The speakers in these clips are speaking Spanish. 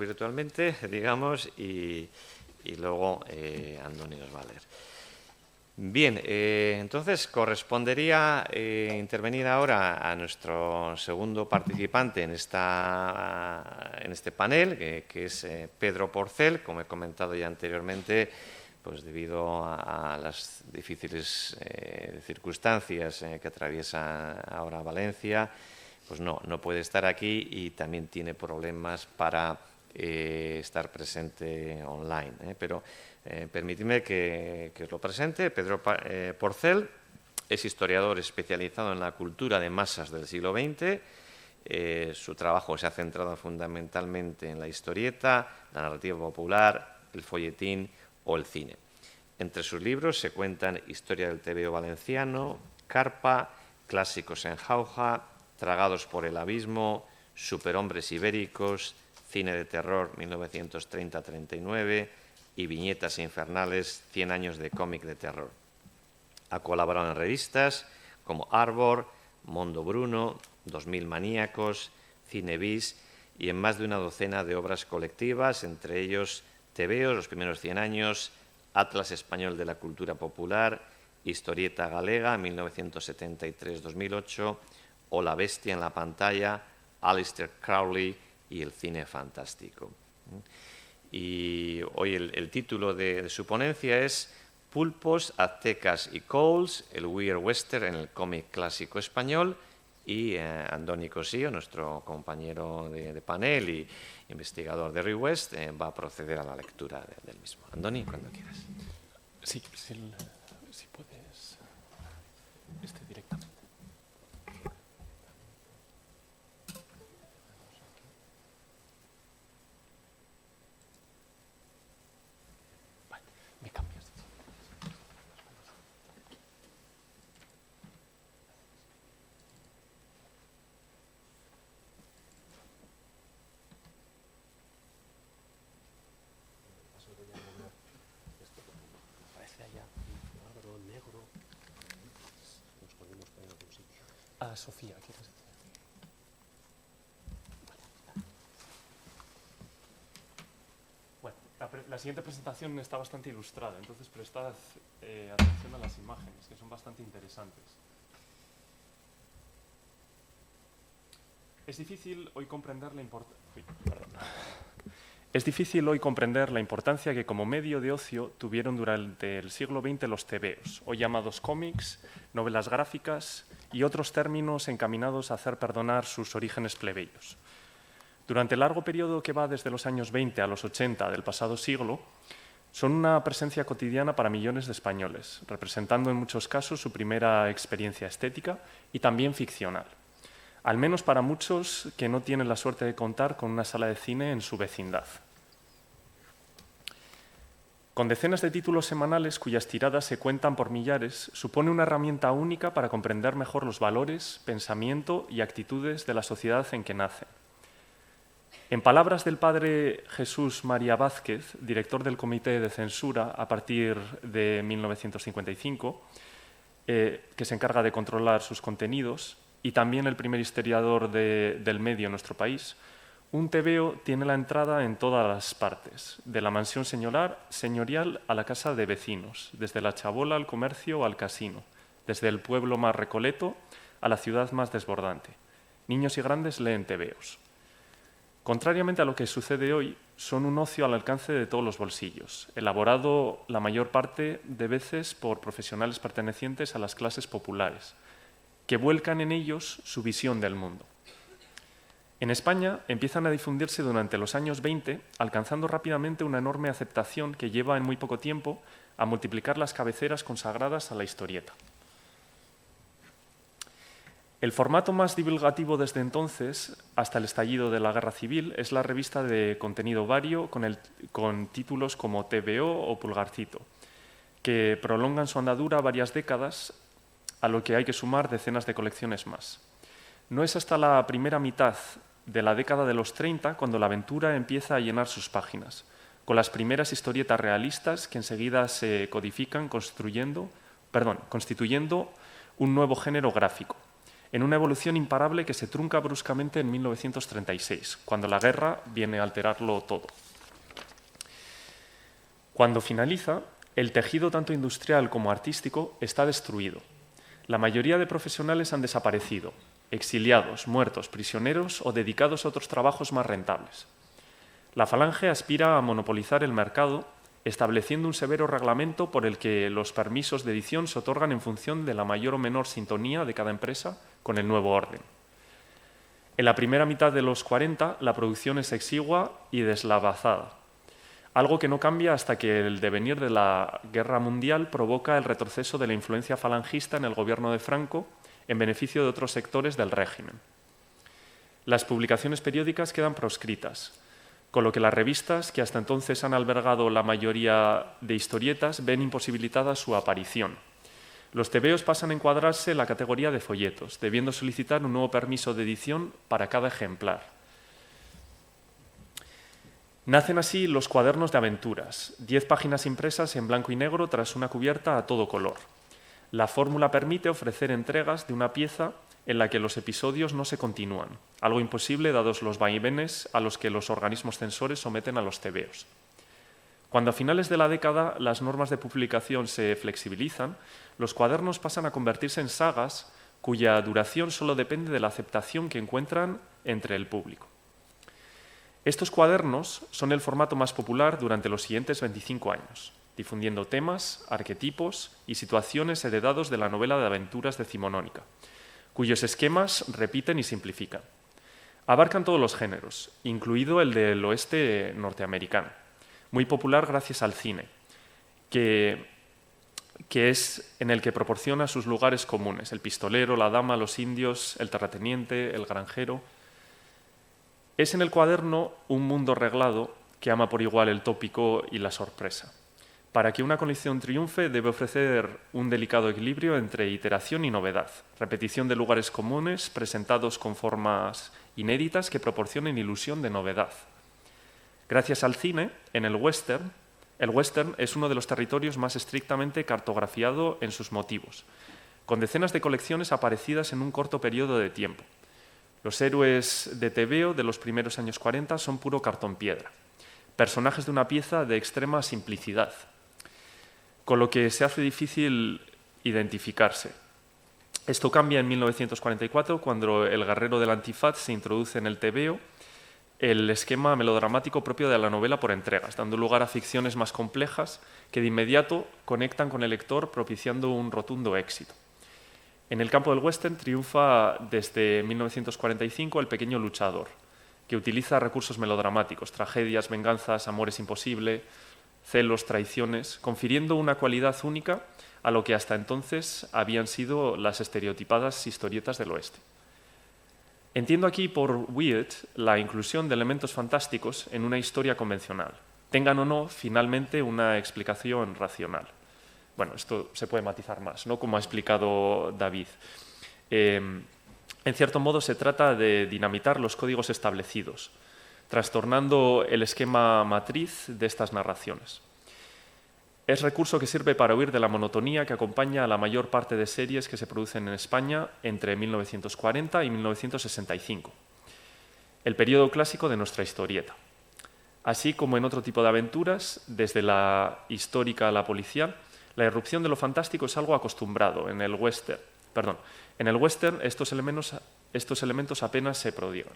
virtualmente, digamos, y luego Andoni nos va a leer. Bien, entonces correspondería intervenir ahora a nuestro segundo participante en este panel, que es Pedro Porcel. Como he comentado ya anteriormente, pues debido a las difíciles circunstancias que atraviesa ahora Valencia, pues no puede estar aquí y también tiene problemas para estar presente online. Pero permitidme que os lo presente. Pedro Porcel es historiador especializado en la cultura de masas del siglo XX. Su trabajo se ha centrado fundamentalmente en la historieta, la narrativa popular, el folletín o el cine. Entre sus libros se cuentan Historia del TVO valenciano, Carpa, Clásicos en jauja, Tragados por el abismo, Superhombres ibéricos, Cine de terror 1930-39 y Viñetas infernales, 100 años de cómic de terror. Ha colaborado en revistas como Arbor, Mondo Bruno, 2000 Maníacos, Cinebis y en más de una docena de obras colectivas, entre ellos TVO, Los primeros 100 años, Atlas español de la cultura popular, Historieta galega, 1973-2008, o La bestia en la pantalla, Aleister Crowley y el cine fantástico. Y hoy el título de su ponencia es Pulpos, aztecas y cols, el Weird Western en el cómic clásico español. Y Andoni Cosío, nuestro compañero de panel y investigador de ReWest, va a proceder a la lectura del mismo. Andoni, cuando quieras. Sí, si puedes, directamente. Vale, me cambias. Sofía, ¿quieres decir? Bueno, la siguiente presentación está bastante ilustrada, entonces prestad atención a las imágenes, que son bastante interesantes. Es difícil hoy comprender la importancia que como medio de ocio tuvieron durante el siglo XX los tebeos, hoy llamados cómics, novelas gráficas y otros términos encaminados a hacer perdonar sus orígenes plebeyos. Durante el largo periodo que va desde los años 20 a los 80 del pasado siglo, son una presencia cotidiana para millones de españoles, representando en muchos casos su primera experiencia estética y también ficcional. Al menos para muchos que no tienen la suerte de contar con una sala de cine en su vecindad. Con decenas de títulos semanales cuyas tiradas se cuentan por millares, supone una herramienta única para comprender mejor los valores, pensamiento y actitudes de la sociedad en que nace. En palabras del padre Jesús María Vázquez, director del Comité de Censura a partir de 1955, que se encarga de controlar sus contenidos, y también el primer historiador del medio en nuestro país, un tebeo tiene la entrada en todas las partes, de la mansión señorial a la casa de vecinos, desde la chabola al comercio o al casino, desde el pueblo más recoleto a la ciudad más desbordante. Niños y grandes leen tebeos. Contrariamente a lo que sucede hoy, son un ocio al alcance de todos los bolsillos, elaborado la mayor parte de veces por profesionales pertenecientes a las clases populares, que vuelcan en ellos su visión del mundo. En España empiezan a difundirse durante los años 20, alcanzando rápidamente una enorme aceptación que lleva en muy poco tiempo a multiplicar las cabeceras consagradas a la historieta. El formato más divulgativo desde entonces, hasta el estallido de la Guerra Civil, es la revista de contenido vario con títulos como TVO o Pulgarcito, que prolongan su andadura varias décadas, a lo que hay que sumar decenas de colecciones más. No es hasta la primera mitad de la década de los 30 cuando la aventura empieza a llenar sus páginas, con las primeras historietas realistas que enseguida se codifican constituyendo un nuevo género gráfico, en una evolución imparable que se trunca bruscamente en 1936, cuando la guerra viene a alterarlo todo. Cuando finaliza, el tejido tanto industrial como artístico está destruido. La mayoría de profesionales han desaparecido, exiliados, muertos, prisioneros o dedicados a otros trabajos más rentables. La Falange aspira a monopolizar el mercado, estableciendo un severo reglamento por el que los permisos de edición se otorgan en función de la mayor o menor sintonía de cada empresa con el nuevo orden. En la primera mitad de los 40, la producción es exigua y deslavazada, algo que no cambia hasta que el devenir de la Guerra Mundial provoca el retroceso de la influencia falangista en el gobierno de Franco en beneficio de otros sectores del régimen. Las publicaciones periódicas quedan proscritas, con lo que las revistas, que hasta entonces han albergado la mayoría de historietas, ven imposibilitada su aparición. Los tebeos pasan a encuadrarse en la categoría de folletos, debiendo solicitar un nuevo permiso de edición para cada ejemplar. Nacen así los cuadernos de aventuras, 10 páginas impresas en blanco y negro tras una cubierta a todo color. La fórmula permite ofrecer entregas de una pieza en la que los episodios no se continúan, algo imposible dados los vaivenes a los que los organismos censores someten a los tebeos. Cuando a finales de la década las normas de publicación se flexibilizan, los cuadernos pasan a convertirse en sagas cuya duración solo depende de la aceptación que encuentran entre el público. Estos cuadernos son el formato más popular durante los siguientes 25 años, difundiendo temas, arquetipos y situaciones heredados de la novela de aventuras decimonónica, cuyos esquemas repiten y simplifican. Abarcan todos los géneros, incluido el del oeste norteamericano, muy popular gracias al cine, que es en el que proporciona sus lugares comunes, el pistolero, la dama, los indios, el terrateniente, el granjero. Es en el cuaderno un mundo reglado que ama por igual el tópico y la sorpresa. Para que una colección triunfe debe ofrecer un delicado equilibrio entre iteración y novedad, repetición de lugares comunes presentados con formas inéditas que proporcionen ilusión de novedad. Gracias al cine, en el western es uno de los territorios más estrictamente cartografiado en sus motivos, con decenas de colecciones aparecidas en un corto periodo de tiempo. Los héroes de tebeo de los primeros años 40 son puro cartón piedra, personajes de una pieza de extrema simplicidad, con lo que se hace difícil identificarse. Esto cambia en 1944, cuando el guerrero del antifaz se introduce en el tebeo el esquema melodramático propio de la novela por entregas, dando lugar a ficciones más complejas que de inmediato conectan con el lector, propiciando un rotundo éxito. En el campo del western triunfa desde 1945 El pequeño luchador, que utiliza recursos melodramáticos, tragedias, venganzas, amores imposibles, celos, traiciones, confiriendo una cualidad única a lo que hasta entonces habían sido las estereotipadas historietas del oeste. Entiendo aquí por weird la inclusión de elementos fantásticos en una historia convencional, tengan o no finalmente una explicación racional. Bueno, esto se puede matizar más, ¿no? Como ha explicado David. En cierto modo se trata de dinamitar los códigos establecidos, trastornando el esquema matriz de estas narraciones. Es recurso que sirve para huir de la monotonía que acompaña a la mayor parte de series que se producen en España entre 1940 y 1965, el periodo clásico de nuestra historieta. Así como en otro tipo de aventuras, desde la histórica a la policial, la irrupción de lo fantástico es algo acostumbrado. En el western estos elementos apenas se prodigan.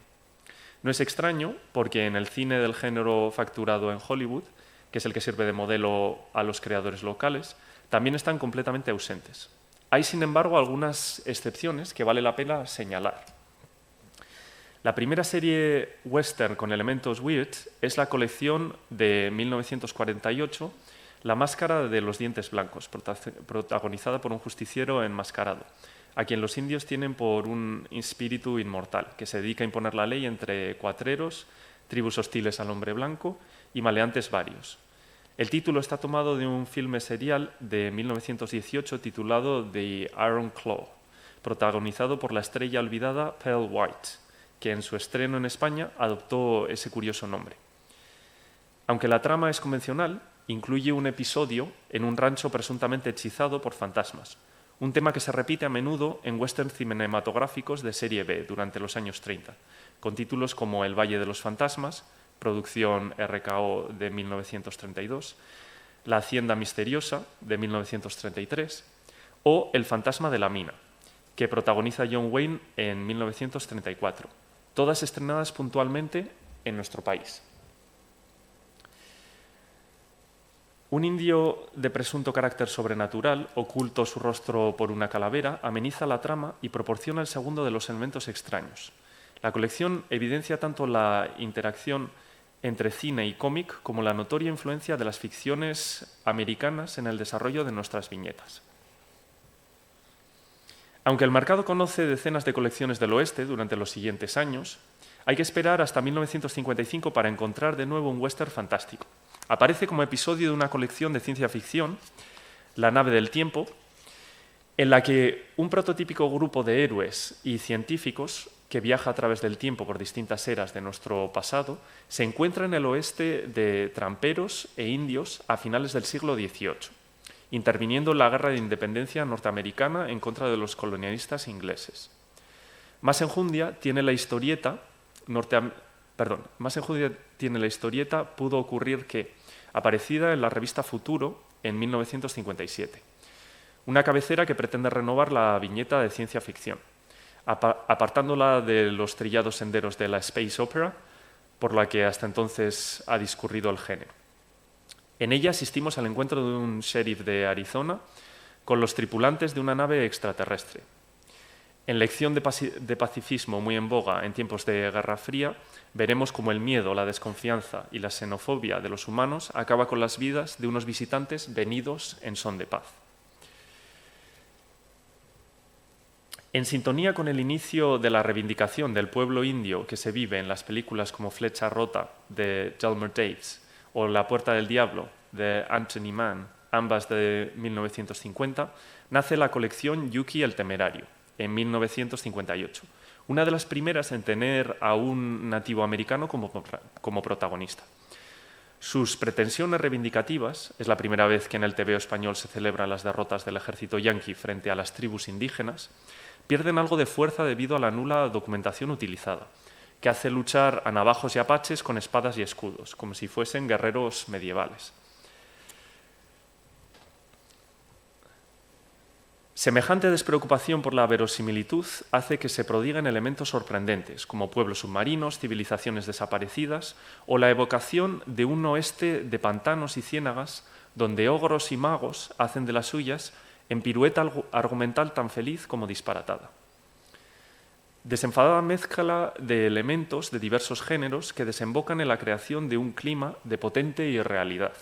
No es extraño porque en el cine del género facturado en Hollywood, que es el que sirve de modelo a los creadores locales, también están completamente ausentes. Hay, sin embargo, algunas excepciones que vale la pena señalar. La primera serie western con elementos weird es la colección de 1948, La máscara de los dientes blancos, protagonizada por un justiciero enmascarado, a quien los indios tienen por un espíritu inmortal, que se dedica a imponer la ley entre cuatreros, tribus hostiles al hombre blanco y maleantes varios. El título está tomado de un filme serial de 1918 titulado The Iron Claw, protagonizado por la estrella olvidada Pearl White, que en su estreno en España adoptó ese curioso nombre. Aunque la trama es convencional, incluye un episodio en un rancho presuntamente hechizado por fantasmas, un tema que se repite a menudo en westerns cinematográficos de serie B durante los años 30, con títulos como El Valle de los Fantasmas, producción RKO de 1932, La Hacienda Misteriosa de 1933 o El Fantasma de la Mina, que protagoniza John Wayne en 1934, todas estrenadas puntualmente en nuestro país. Un indio de presunto carácter sobrenatural, oculto su rostro por una calavera, ameniza la trama y proporciona el segundo de los elementos extraños. La colección evidencia tanto la interacción entre cine y cómic como la notoria influencia de las ficciones americanas en el desarrollo de nuestras viñetas. Aunque el mercado conoce decenas de colecciones del oeste durante los siguientes años, hay que esperar hasta 1955 para encontrar de nuevo un western fantástico. Aparece como episodio de una colección de ciencia ficción, La nave del tiempo, en la que un prototípico grupo de héroes y científicos que viaja a través del tiempo por distintas eras de nuestro pasado se encuentra en el oeste de tramperos e indios a finales del siglo XVIII, interviniendo en la guerra de independencia norteamericana en contra de los colonialistas ingleses. Más enjundia tiene la historieta pudo ocurrir que, aparecida en la revista Futuro en 1957, una cabecera que pretende renovar la viñeta de ciencia ficción, apartándola de los trillados senderos de la space opera por la que hasta entonces ha discurrido el género. En ella asistimos al encuentro de un sheriff de Arizona con los tripulantes de una nave extraterrestre. En lección de pacifismo muy en boga en tiempos de Guerra Fría, veremos cómo el miedo, la desconfianza y la xenofobia de los humanos acaba con las vidas de unos visitantes venidos en son de paz. En sintonía con el inicio de la reivindicación del pueblo indio que se vive en las películas como Flecha Rota de Delmer Daves o La Puerta del Diablo de Anthony Mann, ambas de 1950, nace la colección Yuki el Temerario, en 1958, una de las primeras en tener a un nativo americano como protagonista. Sus pretensiones reivindicativas, es la primera vez que en el TVO español se celebran las derrotas del ejército yanqui frente a las tribus indígenas, pierden algo de fuerza debido a la nula documentación utilizada, que hace luchar a navajos y apaches con espadas y escudos, como si fuesen guerreros medievales. Semejante despreocupación por la verosimilitud hace que se prodiguen elementos sorprendentes, como pueblos submarinos, civilizaciones desaparecidas o la evocación de un oeste de pantanos y ciénagas donde ogros y magos hacen de las suyas en pirueta argumental tan feliz como disparatada. Desenfadada mezcla de elementos de diversos géneros que desembocan en la creación de un clima de potente irrealidad.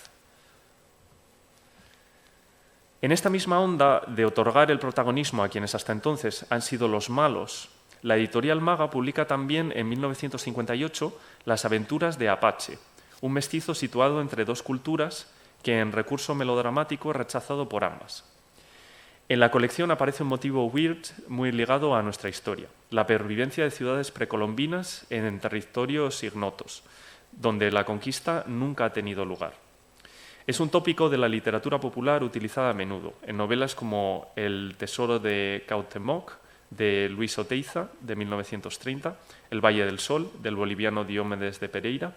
En esta misma onda de otorgar el protagonismo a quienes hasta entonces han sido los malos, la editorial Maga publica también en 1958 Las aventuras de Apache, un mestizo situado entre dos culturas que en recurso melodramático es rechazado por ambas. En la colección aparece un motivo weird muy ligado a nuestra historia, la pervivencia de ciudades precolombinas en territorios ignotos, donde la conquista nunca ha tenido lugar. Es un tópico de la literatura popular utilizada a menudo, en novelas como El tesoro de Cautemoc, de Luis Oteiza, de 1930, El Valle del Sol, del boliviano Diomedes de Pereira,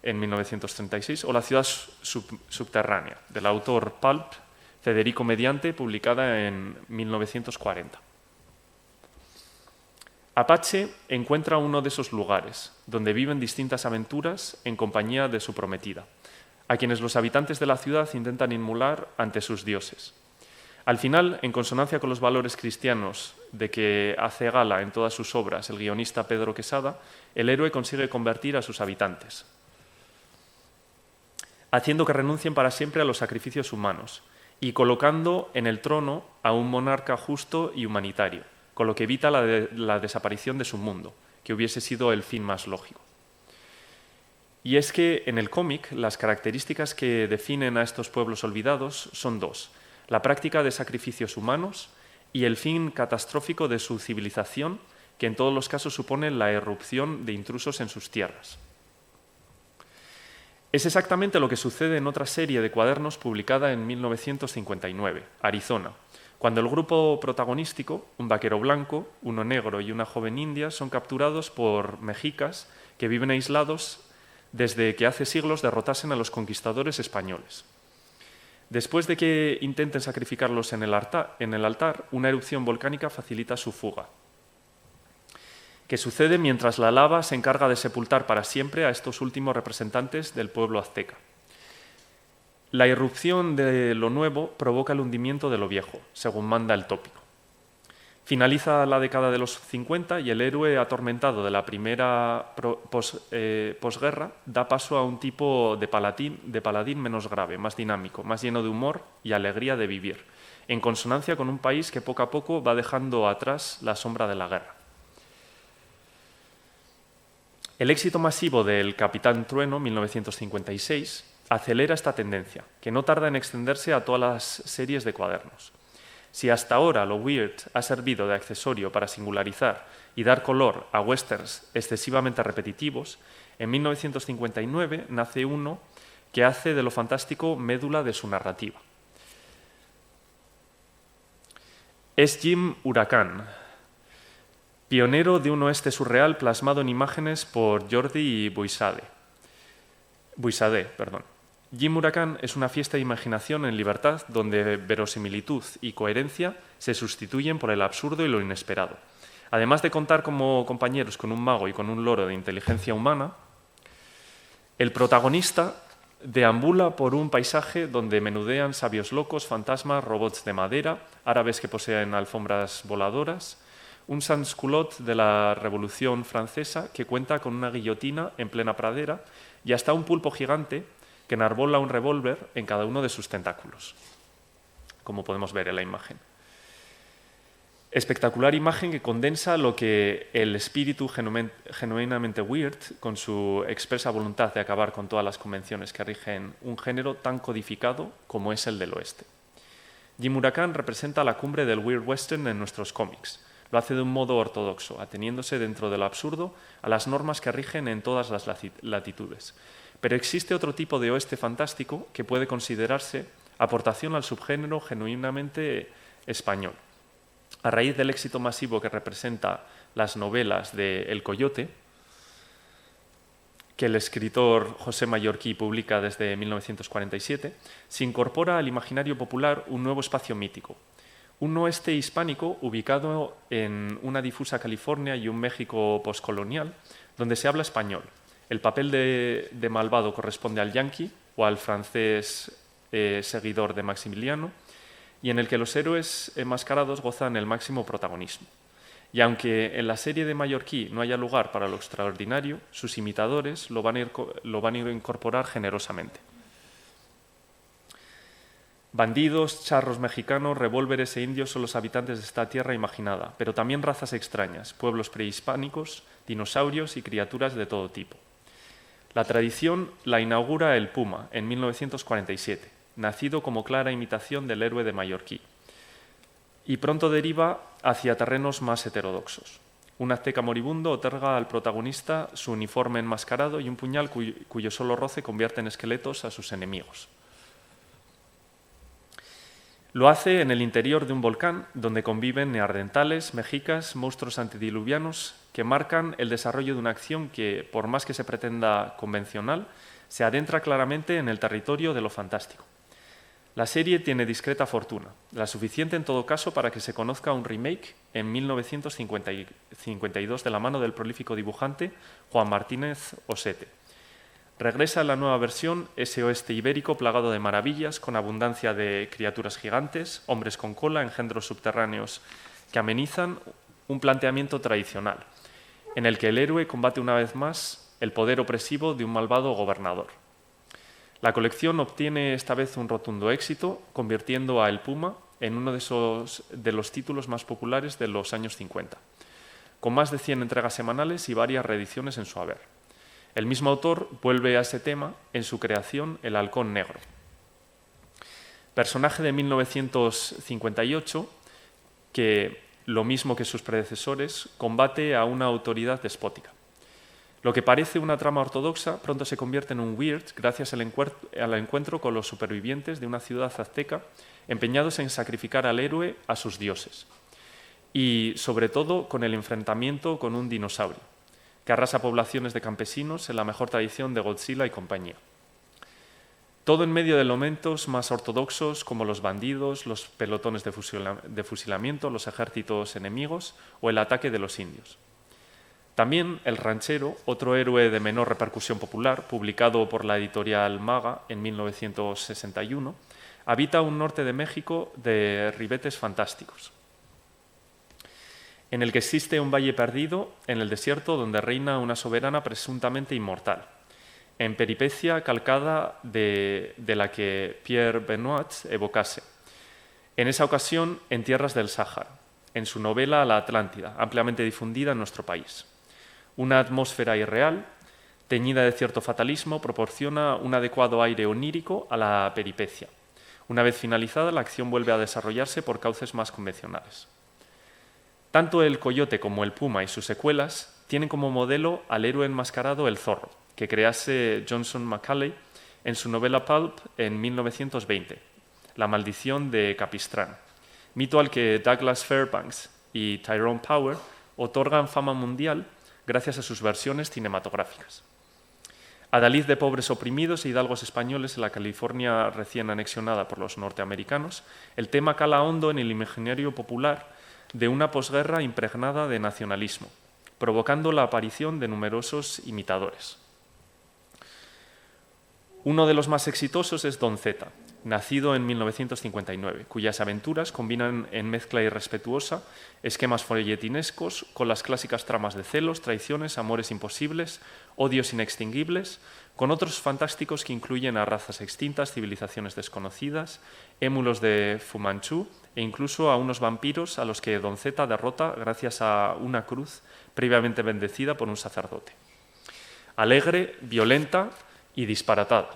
en 1936, o La ciudad subterránea, del autor pulp Federico Mediante, publicada en 1940. Apache encuentra uno de esos lugares, donde viven distintas aventuras en compañía de su prometida, a quienes los habitantes de la ciudad intentan inmolar ante sus dioses. Al final, en consonancia con los valores cristianos de que hace gala en todas sus obras el guionista Pedro Quesada, el héroe consigue convertir a sus habitantes, haciendo que renuncien para siempre a los sacrificios humanos y colocando en el trono a un monarca justo y humanitario, con lo que evita la desaparición de su mundo, que hubiese sido el fin más lógico. Y es que en el cómic las características que definen a estos pueblos olvidados son dos: la práctica de sacrificios humanos y el fin catastrófico de su civilización, que en todos los casos supone la irrupción de intrusos en sus tierras. Es exactamente lo que sucede en otra serie de cuadernos publicada en 1959, Arizona, cuando el grupo protagonístico, un vaquero blanco, uno negro y una joven india, son capturados por mexicas que viven aislados desde que hace siglos derrotasen a los conquistadores españoles. Después de que intenten sacrificarlos en el altar, una erupción volcánica facilita su fuga, que sucede mientras la lava se encarga de sepultar para siempre a estos últimos representantes del pueblo azteca. La irrupción de lo nuevo provoca el hundimiento de lo viejo, según manda el tópico. Finaliza la década de los 50 y el héroe atormentado de la primera posguerra da paso a un tipo de paladín menos grave, más dinámico, más lleno de humor y alegría de vivir, en consonancia con un país que poco a poco va dejando atrás la sombra de la guerra. El éxito masivo del Capitán Trueno, 1956, acelera esta tendencia, que no tarda en extenderse a todas las series de cuadernos. Si hasta ahora lo weird ha servido de accesorio para singularizar y dar color a westerns excesivamente repetitivos, en 1959 nace uno que hace de lo fantástico médula de su narrativa. Es Jim Huracán, pionero de un oeste surreal plasmado en imágenes por Jordi Buixade. Jim Huracán es una fiesta de imaginación en libertad donde verosimilitud y coherencia se sustituyen por el absurdo y lo inesperado. Además de contar como compañeros con un mago y con un loro de inteligencia humana, el protagonista deambula por un paisaje donde menudean sabios locos, fantasmas, robots de madera, árabes que poseen alfombras voladoras, un sans-culotte de la Revolución Francesa que cuenta con una guillotina en plena pradera y hasta un pulpo gigante que enarbola un revólver en cada uno de sus tentáculos, como podemos ver en la imagen. Espectacular imagen que condensa lo que el espíritu genuinamente weird, con su expresa voluntad de acabar con todas las convenciones que rigen un género tan codificado como es el del oeste. Jim Huracán representa la cumbre del weird western en nuestros cómics. Lo hace de un modo ortodoxo, ateniéndose dentro de lo absurdo a las normas que rigen en todas las latitudes. Pero existe otro tipo de oeste fantástico que puede considerarse aportación al subgénero genuinamente español. A raíz del éxito masivo que representa las novelas de El Coyote, que el escritor José Mallorquí publica desde 1947, se incorpora al imaginario popular un nuevo espacio mítico, un oeste hispánico ubicado en una difusa California y un México poscolonial, donde se habla español. El papel de malvado corresponde al yanqui o al francés seguidor de Maximiliano, y en el que los héroes enmascarados gozan el máximo protagonismo. Y aunque en la serie de Mallorquí no haya lugar para lo extraordinario, sus imitadores lo van a incorporar generosamente. Bandidos, charros mexicanos, revólveres e indios son los habitantes de esta tierra imaginada, pero también razas extrañas, pueblos prehispánicos, dinosaurios y criaturas de todo tipo. La tradición la inaugura el Puma en 1947, nacido como clara imitación del héroe de Mallorquí, y pronto deriva hacia terrenos más heterodoxos. Un azteca moribundo otorga al protagonista su uniforme enmascarado y un puñal cuyo solo roce convierte en esqueletos a sus enemigos. Lo hace en el interior de un volcán donde conviven neandertales, mexicas, monstruos antediluvianos que marcan el desarrollo de una acción que, por más que se pretenda convencional, se adentra claramente en el territorio de lo fantástico. La serie tiene discreta fortuna, la suficiente en todo caso para que se conozca un remake en 1952 de la mano del prolífico dibujante Juan Martínez Osete. Regresa en la nueva versión ese oeste ibérico plagado de maravillas, con abundancia de criaturas gigantes, hombres con cola, engendros subterráneos que amenizan un planteamiento tradicional, en el que el héroe combate una vez más el poder opresivo de un malvado gobernador. La colección obtiene esta vez un rotundo éxito, convirtiendo a El Puma en uno de los títulos más populares de los años 50, con más de 100 entregas semanales y varias reediciones en su haber. El mismo autor vuelve a ese tema en su creación El Halcón Negro, personaje de 1958 que, lo mismo que sus predecesores, combate a una autoridad despótica. Lo que parece una trama ortodoxa pronto se convierte en un weird gracias al encuentro con los supervivientes de una ciudad azteca empeñados en sacrificar al héroe a sus dioses. Y, sobre todo, con el enfrentamiento con un dinosaurio, que arrasa poblaciones de campesinos en la mejor tradición de Godzilla y compañía. Todo en medio de elementos más ortodoxos como los bandidos, los pelotones de fusilamiento, los ejércitos enemigos o el ataque de los indios. También El ranchero, otro héroe de menor repercusión popular, publicado por la editorial Maga en 1961, habita un norte de México de ribetes fantásticos, en el que existe un valle perdido en el desierto donde reina una soberana presuntamente inmortal, en peripecia calcada de la que Pierre Benoit evocase, en esa ocasión en tierras del Sáhara, en su novela La Atlántida, ampliamente difundida en nuestro país. Una atmósfera irreal, teñida de cierto fatalismo, proporciona un adecuado aire onírico a la peripecia. Una vez finalizada, la acción vuelve a desarrollarse por cauces más convencionales. Tanto El Coyote como El Puma y sus secuelas tienen como modelo al héroe enmascarado El Zorro, que crease Johnson Macaulay en su novela Pulp en 1920, La maldición de Capistrán, mito al que Douglas Fairbanks y Tyrone Power otorgan fama mundial gracias a sus versiones cinematográficas. Adalid de pobres oprimidos e hidalgos españoles en la California recién anexionada por los norteamericanos, el tema cala hondo en el imaginario popular de una posguerra impregnada de nacionalismo, provocando la aparición de numerosos imitadores. Uno de los más exitosos es Don Zeta, nacido en 1959, cuyas aventuras combinan en mezcla irrespetuosa esquemas folletinescos con las clásicas tramas de celos, traiciones, amores imposibles, odios inextinguibles, con otros fantásticos que incluyen a razas extintas, civilizaciones desconocidas, émulos de Fu Manchu e incluso a unos vampiros a los que Don Zeta derrota gracias a una cruz previamente bendecida por un sacerdote. Alegre, violenta y disparatada.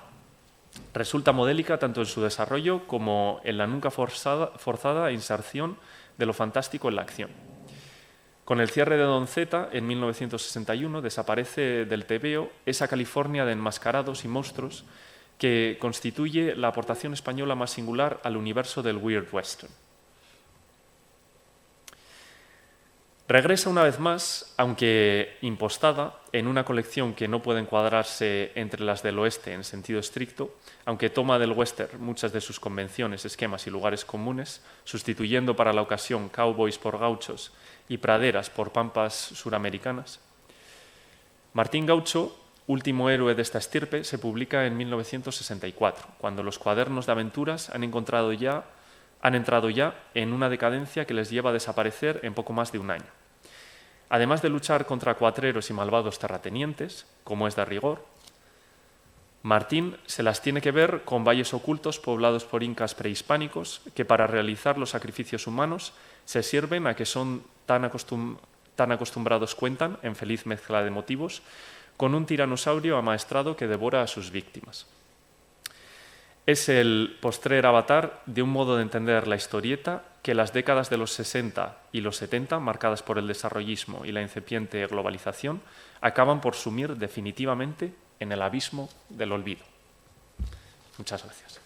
Resulta modélica tanto en su desarrollo como en la nunca forzada inserción de lo fantástico en la acción. Con el cierre de Don Zeta, en 1961, desaparece del tebeo esa California de enmascarados y monstruos que constituye la aportación española más singular al universo del Weird Western. Regresa una vez más, aunque impostada, en una colección que no puede encuadrarse entre las del oeste en sentido estricto, aunque toma del western muchas de sus convenciones, esquemas y lugares comunes, sustituyendo para la ocasión cowboys por gauchos y praderas por pampas suramericanas. Martín Gaucho, último héroe de esta estirpe, se publica en 1964, cuando los cuadernos de aventuras han entrado ya en una decadencia que les lleva a desaparecer en poco más de un año. Además de luchar contra cuatreros y malvados terratenientes, como es de rigor, Martín se las tiene que ver con valles ocultos poblados por incas prehispánicos que para realizar los sacrificios humanos se sirven a que son tan acostumbrados cuentan, en feliz mezcla de motivos, con un tiranosaurio amaestrado que devora a sus víctimas. Es el postrer avatar de un modo de entender la historieta que las décadas de los 60 y los 70, marcadas por el desarrollismo y la incipiente globalización, acaban por sumir definitivamente en el abismo del olvido. Muchas gracias.